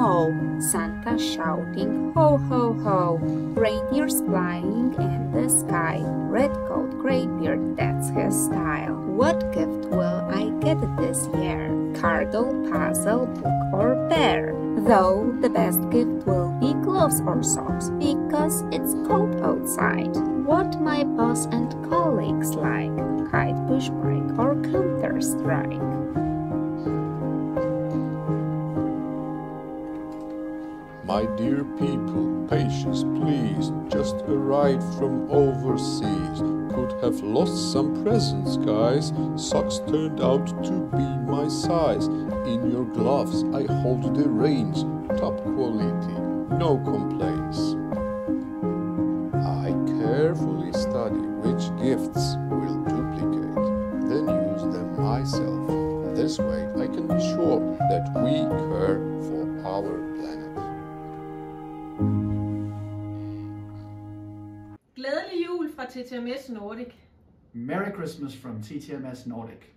snow, Santa shouting ho ho ho, reindeers flying in the sky, red coat, grey beard, that's his style. What gift will I get this year? Cardle, puzzle, book or bear? Though the best gift will be gloves or socks, because it's cold outside. What my boss and colleagues like, kite, push bike or Counter-Strike. My dear people, patience please, just arrived from overseas. Could have lost some presents, guys, socks turned out to be my size. In your gloves I hold the reins, top quality, no complaints. I carefully study which gifts will duplicate, then use them myself. This way I can be sure that we care for our planet. Glædelig jul fra TTMS Nordic. Merry Christmas from TTMS Nordic.